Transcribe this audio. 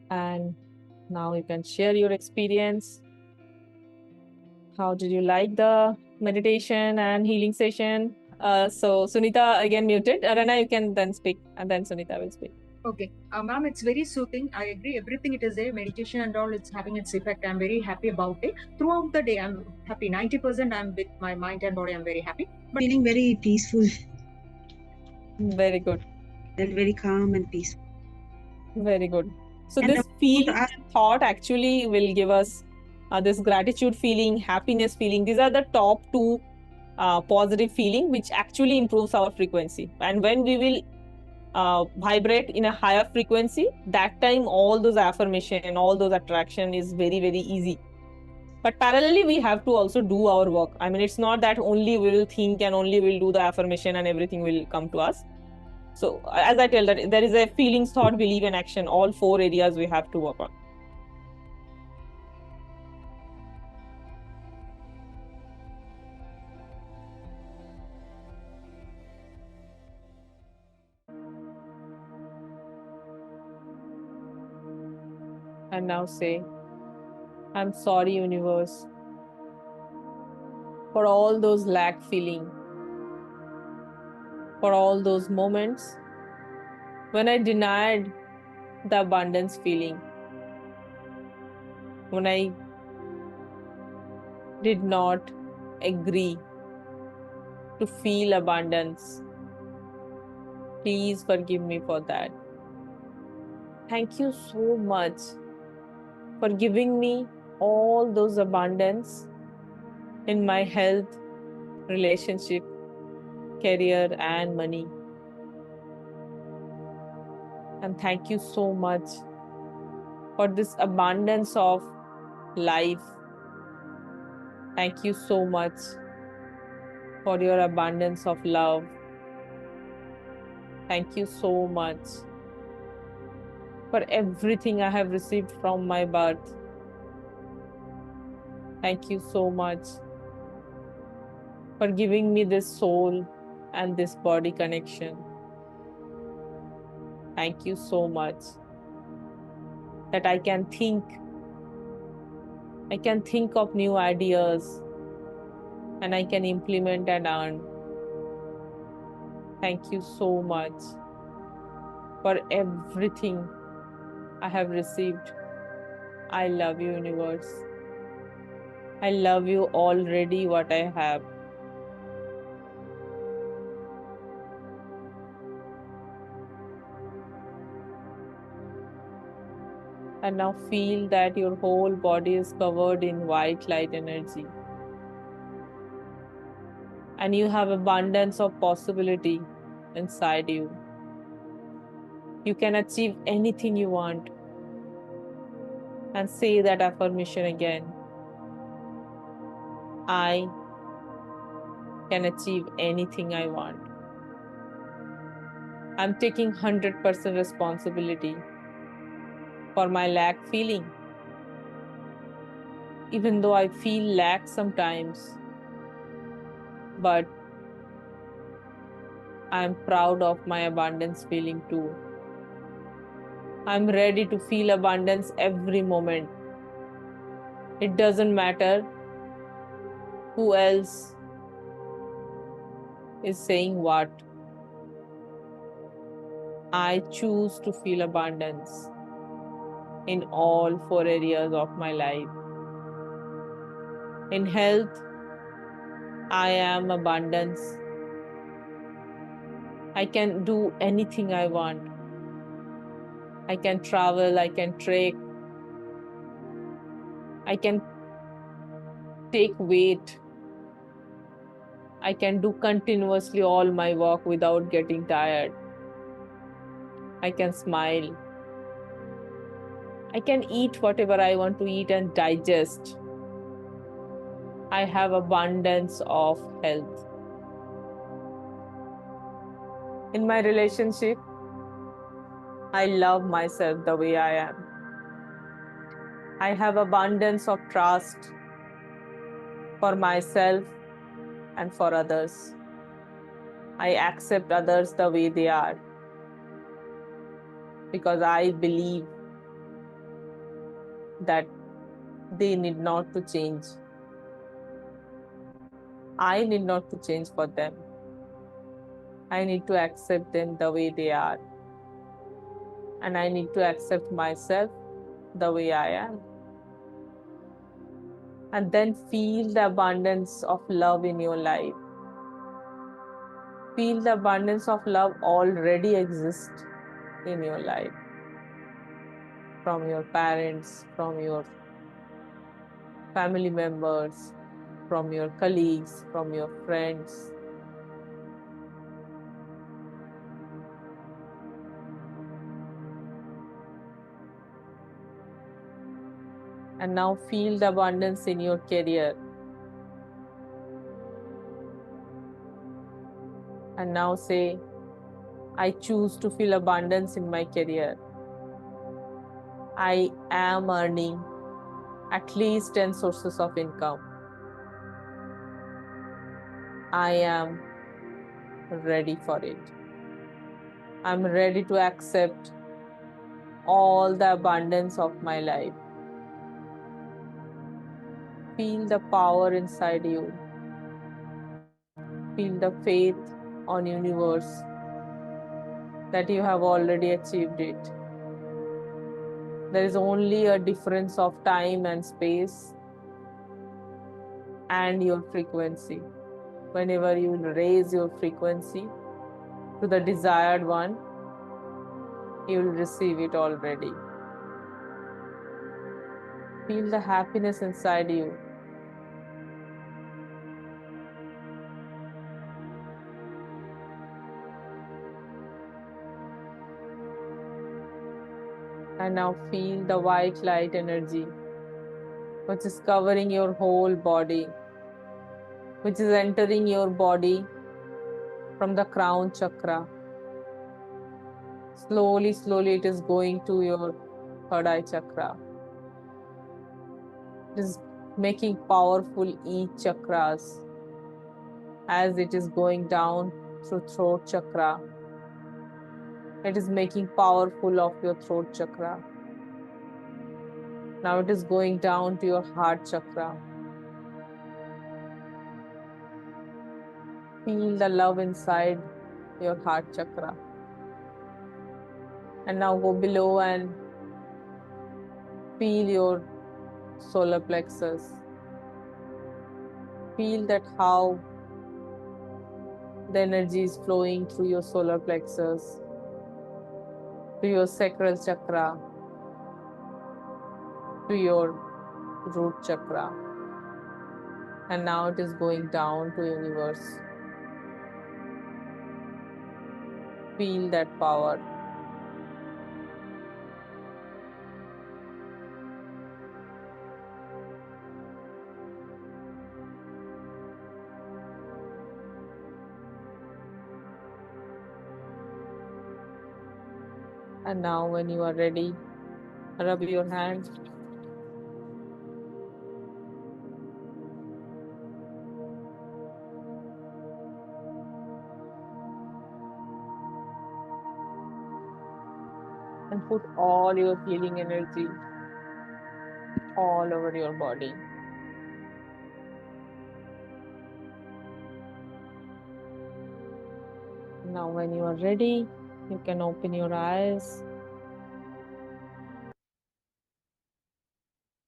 And now you can share your experience. How did you like the meditation and healing session? So Sunita again muted. Rana, you can then speak, and then Sunita will speak. Okay, ma'am, it's very soothing. I agree. Everything it is there, meditation and all, it's having its effect. I'm very happy about it. Throughout the day, I'm happy. 90% I'm with my mind and body. I'm very happy. But feeling very peaceful. Very good. Felt very calm and peaceful. Very good. So And this feeling and thought actually will give us this gratitude feeling, happiness feeling. These are the top two positive feeling which actually improves our frequency. And when we will vibrate in a higher frequency, that time all those affirmation and all those attraction is very, very easy. But parallelly, we have to also do our work. I mean, it's not that only we will think and only we'll do the affirmation and everything will come to us. So, as I tell that there is a feelings, thought, belief, and action. All four areas we have to work on. And now say, I'm sorry, universe, for all those lack feeling, for all those moments when I denied the abundance feeling, when I did not agree to feel abundance. Please forgive me for that. Thank you so much for giving me all those abundance in my health, relationship, career, and money. And thank you so much for this abundance of life. Thank you so much for your abundance of love. Thank you so much for everything I have received from my birth. Thank you so much for giving me this soul and this body connection. Thank you so much that I can think of new ideas and I can implement and earn. Thank you so much for everything I have received. I love you, universe. I love you already what I have. And now feel that your whole body is covered in white light energy. And you have abundance of possibility inside you. You can achieve anything you want. And say that affirmation again. I can achieve anything I want. I'm taking 100% responsibility for my lack feeling. Even though I feel lack sometimes, but I'm proud of my abundance feeling too. I'm ready to feel abundance every moment. It doesn't matter who else is saying what. I choose to feel abundance in all four areas of my life. In health, I am abundance. I can do anything I want. I can travel, I can trek, I can take weight. I can do continuously all my work without getting tired. I can smile. I can eat whatever I want to eat and digest. I have abundance of health. In my relationship, I love myself the way I am. I have abundance of trust for myself and for others. I accept others the way they are because I believe that they need not to change. I need not to change for them. I need to accept them the way they are. And I need to accept myself the way I am. And then feel the abundance of love in your life. Feel the abundance of love already exists in your life. From your parents, from your family members, from your colleagues, from your friends. And now feel the abundance in your career. And now say, I choose to feel abundance in my career. I am earning at least 10 sources of income. I am ready for it. I'm ready to accept all the abundance of my life. Feel the power inside you. Feel the faith on universe that you have already achieved it. There is only a difference of time and space and your frequency. Whenever you raise your frequency to the desired one, you will receive it already. Feel the happiness inside you. And now feel the white light energy, which is covering your whole body, which is entering your body from the crown chakra. Slowly, slowly, it is going to your third eye chakra. It is making powerful each chakras as it is going down through throat chakra. It is making powerful of your throat chakra. Now it is going down to your heart chakra. Feel the love inside your heart chakra. And now go below and feel your solar plexus. Feel that how the energy is flowing through your solar plexus, to your sacral chakra, to your root chakra. And now it is going down to universe. Feel that power. And now when you are ready, rub your hand. And put all your healing energy all over your body. Now when you are ready, you can open your eyes.